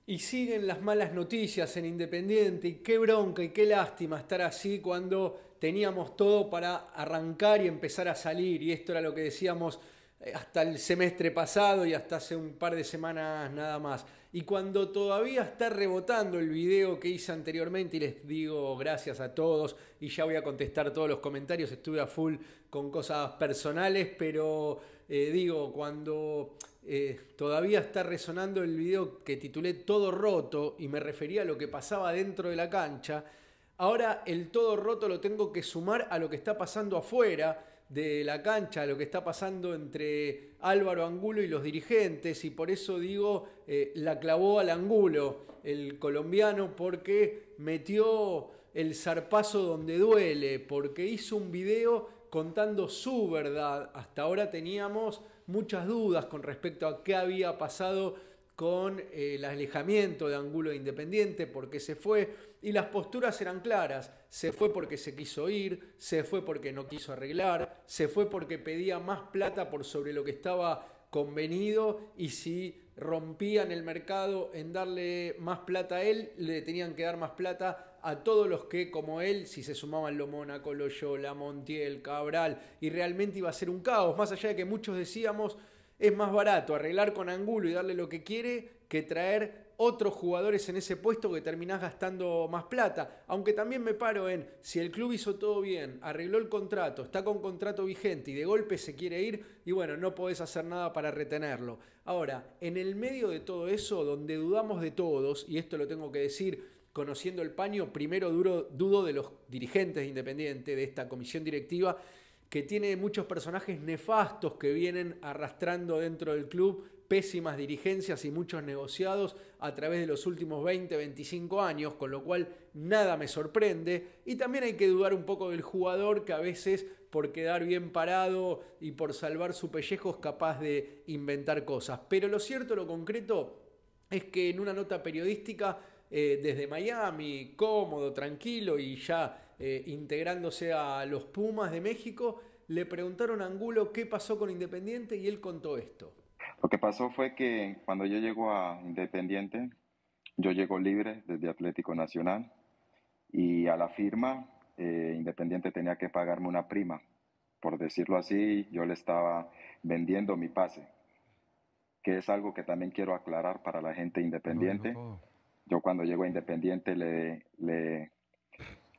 Y siguen las malas noticias en Independiente y qué bronca y qué lástima estar así cuando teníamos todo para arrancar y empezar a salir. Y esto era lo que decíamos hasta el semestre pasado y hasta hace un par de semanas nada más. Y cuando todavía está rebotando el video que hice anteriormente y les digo gracias a todos y ya voy a contestar todos los comentarios, estuve a full con cosas personales, pero digo, cuando todavía está resonando el video que titulé Todo roto y me refería a lo que pasaba dentro de la cancha. Ahora el todo roto lo tengo que sumar a lo que está pasando afuera de la cancha, a lo que está pasando entre Álvaro Angulo y los dirigentes, y por eso digo, la clavó al Angulo el colombiano, porque metió el zarpazo donde duele, porque hizo un video contando su verdad. Hasta ahora teníamos muchas dudas con respecto a qué había pasado con el alejamiento de Angulo de Independiente, porque se fue, y las posturas eran claras: se fue porque se quiso ir, se fue porque no quiso arreglar, se fue porque pedía más plata por sobre lo que estaba convenido, y si rompían el mercado en darle más plata a él, le tenían que dar más plata a todos los que, como él, si se sumaban Lo Mónaco, Loyola, Montiel, Cabral, y realmente iba a ser un caos, más allá de que muchos decíamos es más barato arreglar con Angulo y darle lo que quiere que traer otros jugadores en ese puesto, que terminás gastando más plata. Aunque también me paro en, si el club hizo todo bien, arregló el contrato, está con contrato vigente y de golpe se quiere ir, y bueno, no podés hacer nada para retenerlo. Ahora, en el medio de todo eso, donde dudamos de todos, y esto lo tengo que decir conociendo el paño, primero dudo de los dirigentes de Independiente, de esta comisión directiva, que tiene muchos personajes nefastos que vienen arrastrando dentro del club pésimas dirigencias y muchos negociados a través de los últimos 20, 25 años, con lo cual nada me sorprende. Y también hay que dudar un poco del jugador, que a veces, por quedar bien parado y por salvar su pellejo, es capaz de inventar cosas. Pero lo cierto, lo concreto, es que en una nota periodística, desde Miami, cómodo, tranquilo y ya integrándose a los Pumas de México, le preguntaron a Angulo qué pasó con Independiente y él contó esto. Lo que pasó fue que cuando yo llego a Independiente, yo llego libre desde Atlético Nacional y a la firma Independiente tenía que pagarme una prima. Por decirlo así, yo le estaba vendiendo mi pase, que es algo que también quiero aclarar para la gente No dijo independiente. todo. Yo cuando llego a Independiente le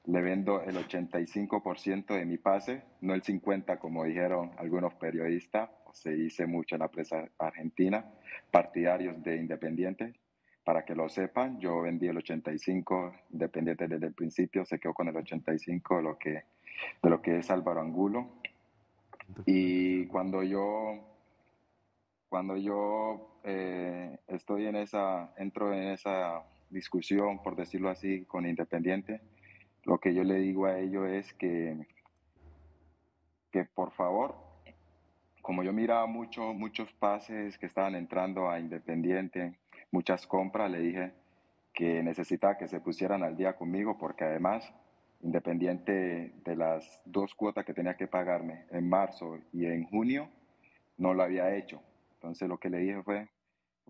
vendo el 85% de mi pase, no el 50% como dijeron algunos periodistas, o se dice mucho en la prensa argentina, partidarios de Independiente. Para que lo sepan, yo vendí el 85%, Independiente desde el principio se quedó con el 85% de lo que es Álvaro Angulo. No te cuentes Y algo. cuando yo estoy en entro en esa discusión, por decirlo así, con Independiente, lo que yo le digo a ellos es que por favor, como yo miraba muchos pases que estaban entrando a Independiente, muchas compras, le dije que necesitaba que se pusieran al día conmigo, porque además, Independiente de las dos cuotas que tenía que pagarme en marzo y en junio, no lo había hecho. Entonces lo que le dije fue,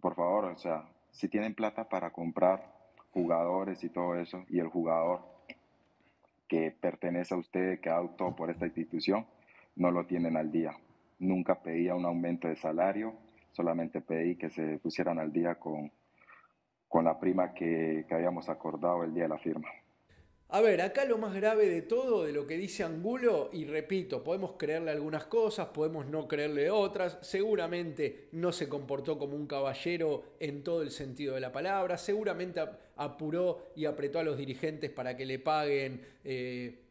por favor, o sea, si tienen plata para comprar jugadores y todo eso, y el jugador que pertenece a usted, que ha optado por esta institución, no lo tienen al día. Nunca pedía un aumento de salario, solamente pedí que se pusieran al día con la prima que habíamos acordado el día de la firma. A ver, acá lo más grave de todo, de lo que dice Angulo, y repito, podemos creerle algunas cosas, podemos no creerle otras, seguramente no se comportó como un caballero en todo el sentido de la palabra, seguramente apuró y apretó a los dirigentes para que le paguen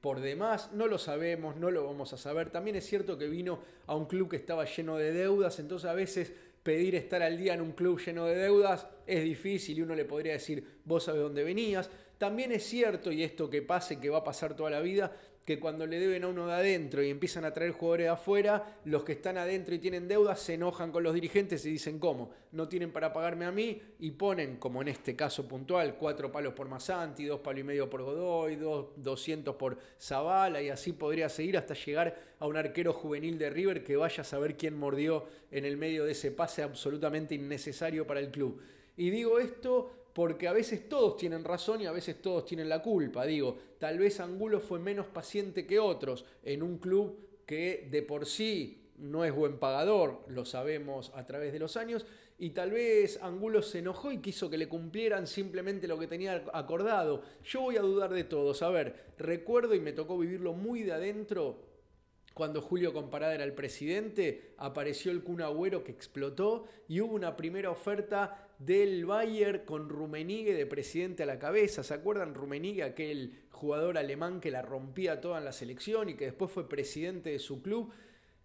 por demás, no lo sabemos, no lo vamos a saber. También es cierto que vino a un club que estaba lleno de deudas, entonces a veces pedir estar al día en un club lleno de deudas es difícil, y uno le podría decir, vos sabés dónde venías. También es cierto, y esto que pase, que va a pasar toda la vida, que cuando le deben a uno de adentro y empiezan a traer jugadores de afuera, los que están adentro y tienen deudas se enojan con los dirigentes y dicen: ¿cómo? No tienen para pagarme a mí, y ponen, como en este caso puntual, 4 palos por Masanti, 2 palos y medio por Godoy, 200 por Zavala, y así podría seguir hasta llegar a un arquero juvenil de River que vaya a saber quién mordió en el medio de ese pase absolutamente innecesario para el club. Y digo esto porque a veces todos tienen razón y a veces todos tienen la culpa. Digo, tal vez Angulo fue menos paciente que otros en un club que de por sí no es buen pagador, lo sabemos a través de los años, y tal vez Angulo se enojó y quiso que le cumplieran simplemente lo que tenía acordado. Yo voy a dudar de todos. A ver, recuerdo y me tocó vivirlo muy de adentro. Cuando Julio Comparada era el presidente, apareció el Kun Agüero que explotó y hubo una primera oferta del Bayern con Rummenigge de presidente a la cabeza. ¿Se acuerdan? Rummenigge, aquel jugador alemán que la rompía toda en la selección y que después fue presidente de su club.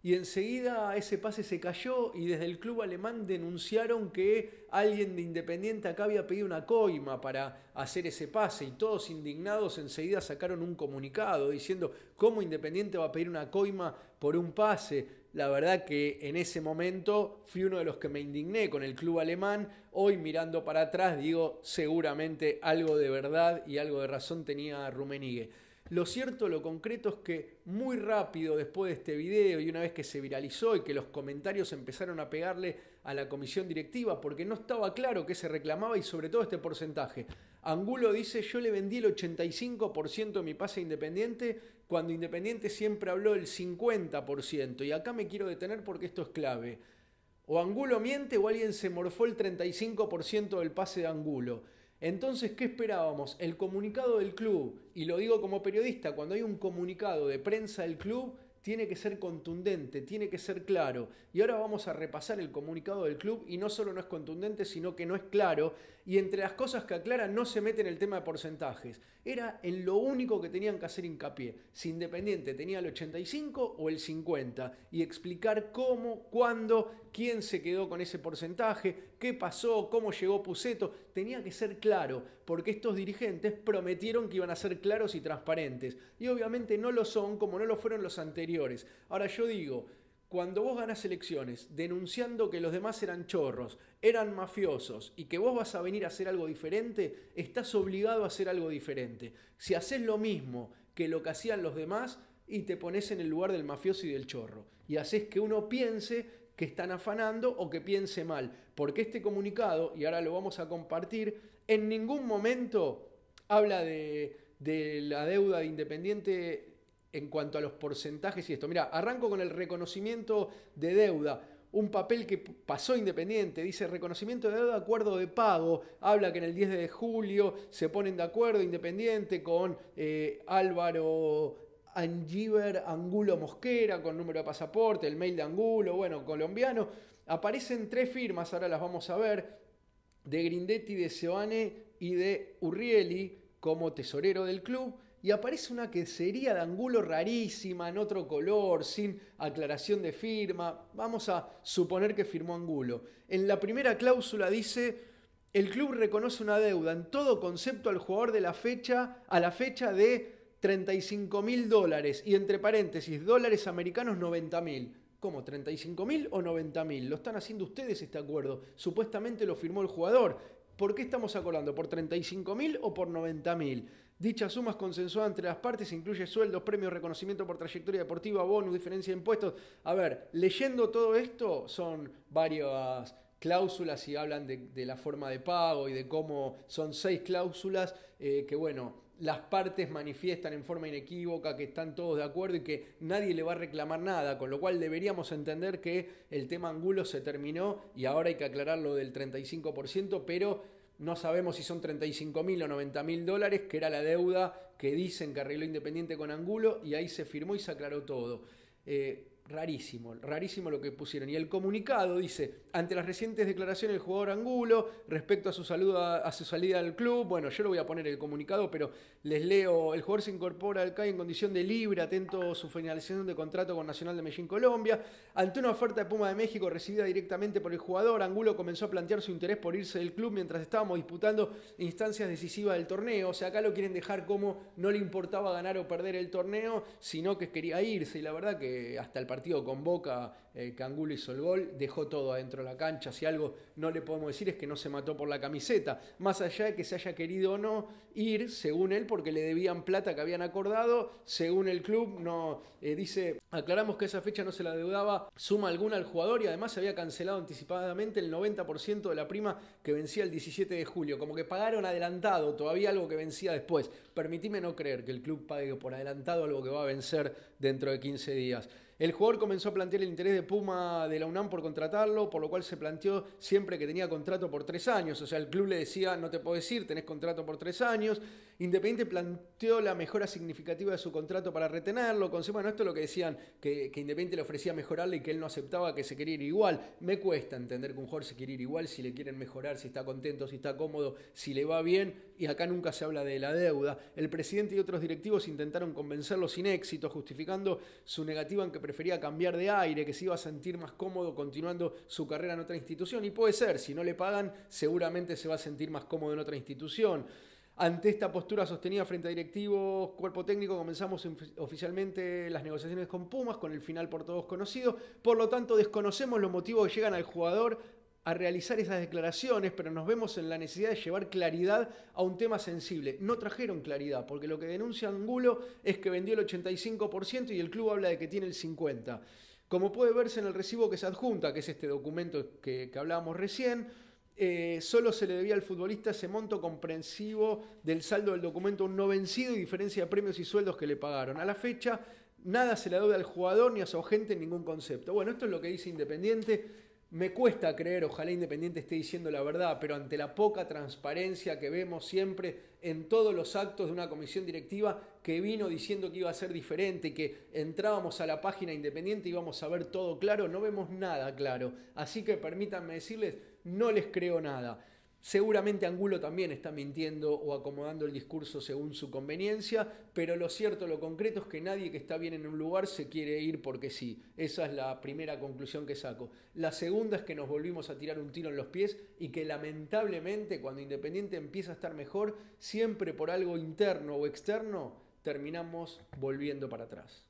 Y enseguida ese pase se cayó y desde el club alemán denunciaron que alguien de Independiente acá había pedido una coima para hacer ese pase y todos indignados enseguida sacaron un comunicado diciendo ¿cómo Independiente va a pedir una coima por un pase? La verdad que en ese momento fui uno de los que me indigné con el club alemán. Hoy mirando para atrás digo seguramente algo de verdad y algo de razón tenía Rummenigge. Lo cierto, lo concreto es que muy rápido después de este video y una vez que se viralizó y que los comentarios empezaron a pegarle a la comisión directiva porque no estaba claro qué se reclamaba y sobre todo este porcentaje. Angulo dice yo le vendí el 85% de mi pase a Independiente cuando Independiente siempre habló del 50% y acá me quiero detener porque esto es clave. O Angulo miente o alguien se morfó el 35% del pase de Angulo. Entonces, ¿qué esperábamos? El comunicado del club, y lo digo como periodista, cuando hay un comunicado de prensa del club, tiene que ser contundente, tiene que ser claro. Y ahora vamos a repasar el comunicado del club y no solo no es contundente, sino que no es claro. Y entre las cosas que aclara no se mete en el tema de porcentajes. Era en lo único que tenían que hacer hincapié. Si Independiente tenía el 85 o el 50. Y explicar cómo, cuándo, quién se quedó con ese porcentaje, qué pasó, cómo llegó Pusetto. Tenía que ser claro, porque estos dirigentes prometieron que iban a ser claros y transparentes. Y obviamente no lo son, como no lo fueron los anteriores. Ahora yo digo, cuando vos ganás elecciones denunciando que los demás eran chorros, eran mafiosos y que vos vas a venir a hacer algo diferente, estás obligado a hacer algo diferente. Si haces lo mismo que lo que hacían los demás y te pones en el lugar del mafioso y del chorro y haces que uno piense que están afanando o que piense mal, porque este comunicado, y ahora lo vamos a compartir, en ningún momento habla de la deuda de Independiente en cuanto a los porcentajes y esto. Mira, arranco con el reconocimiento de deuda. Un papel que pasó Independiente, dice reconocimiento de deuda, acuerdo de pago. Habla que en el 10 de julio se ponen de acuerdo Independiente con Álvaro Angiver Angulo Mosquera, con número de pasaporte, el mail de Angulo, bueno, colombiano. Aparecen 3 firmas, ahora las vamos a ver, de Grindetti, de Seoane y de Urrieli como tesorero del club. Y aparece una que sería de Angulo rarísima, en otro color, sin aclaración de firma. Vamos a suponer que firmó Angulo. En la primera cláusula dice, el club reconoce una deuda en todo concepto al jugador de a la fecha de $35.000 y entre paréntesis, dólares americanos 90.000. ¿Cómo? ¿35.000 o 90.000? Lo están haciendo ustedes este acuerdo. Supuestamente lo firmó el jugador. ¿Por qué estamos acordando? ¿Por 35.000 o por 90.000? Dicha suma es consensuada entre las partes, incluye sueldos, premios, reconocimiento por trayectoria deportiva, bonus, diferencia de impuestos. A ver, leyendo todo esto son varias cláusulas y hablan de la forma de pago y de cómo son 6 cláusulas que bueno, las partes manifiestan en forma inequívoca que están todos de acuerdo y que nadie le va a reclamar nada, con lo cual deberíamos entender que el tema Angulo se terminó y ahora hay que aclarar lo del 35%, pero no sabemos si son 35.000 o 90.000 dólares, que era la deuda que dicen que arregló Independiente con Angulo, y ahí se firmó y se aclaró todo. Rarísimo, rarísimo lo que pusieron. Y el comunicado dice, ante las recientes declaraciones del jugador Angulo respecto a su salida del club, bueno, yo lo voy a poner el comunicado, pero les leo, el jugador se incorpora al CAI en condición de libre, atento a su finalización de contrato con Nacional de Medellín, Colombia. Ante una oferta de Puma de México recibida directamente por el jugador, Angulo comenzó a plantear su interés por irse del club mientras estábamos disputando instancias decisivas del torneo. O sea, acá lo quieren dejar como no le importaba ganar o perder el torneo, sino que quería irse, y la verdad que hasta el partido partido con Boca, que Angulo hizo el gol, dejó todo adentro de la cancha. Si algo no le podemos decir es que no se mató por la camiseta, más allá de que se haya querido o no ir, según él, porque le debían plata que habían acordado, según el club, no dice, aclaramos que esa fecha no se la deudaba suma alguna al jugador y además se había cancelado anticipadamente el 90% de la prima que vencía el 17 de julio, como que pagaron adelantado todavía algo que vencía después. Permitime no creer que el club pague por adelantado algo que va a vencer dentro de 15 días. El jugador comenzó a plantear el interés de Puma de la UNAM por contratarlo, por lo cual se planteó siempre que tenía contrato por 3 años. O sea, el club le decía, no te podés ir, tenés contrato por 3 años. Independiente planteó la mejora significativa de su contrato para retenerlo. Bueno, esto es lo que decían, que Independiente le ofrecía mejorarle y que él no aceptaba, que se quería ir igual. Me cuesta entender que un jugador se quiere ir igual, si le quieren mejorar, si está contento, si está cómodo, si le va bien. Y acá nunca se habla de la deuda. El presidente y otros directivos intentaron convencerlo sin éxito, justificando su negativa en que prefería cambiar de aire, que se iba a sentir más cómodo continuando su carrera en otra institución. Y puede ser, si no le pagan, seguramente se va a sentir más cómodo en otra institución. Ante esta postura sostenida frente a directivos, cuerpo técnico, comenzamos oficialmente las negociaciones con Pumas, con el final por todos conocido. Por lo tanto, desconocemos los motivos que llegan al jugador a realizar esas declaraciones, pero nos vemos en la necesidad de llevar claridad a un tema sensible. No trajeron claridad, porque lo que denuncia Angulo es que vendió el 85% y el club habla de que tiene el 50%. Como puede verse en el recibo que se adjunta, que es este documento que hablábamos recién, solo se le debía al futbolista ese monto comprensivo del saldo del documento un no vencido y diferencia de premios y sueldos que le pagaron. A la fecha, nada se le deuda al jugador ni a su agente en ningún concepto. Bueno, esto es lo que dice Independiente. Me cuesta creer, ojalá Independiente esté diciendo la verdad, pero ante la poca transparencia que vemos siempre en todos los actos de una comisión directiva que vino diciendo que iba a ser diferente, que entrábamos a la página Independiente y íbamos a ver todo claro, no vemos nada claro. Así que permítanme decirles, no les creo nada. Seguramente Angulo también está mintiendo o acomodando el discurso según su conveniencia, pero lo cierto, lo concreto es que nadie que está bien en un lugar se quiere ir porque sí. Esa es la primera conclusión que saco. La segunda es que nos volvimos a tirar un tiro en los pies y que lamentablemente cuando Independiente empieza a estar mejor, siempre por algo interno o externo, terminamos volviendo para atrás.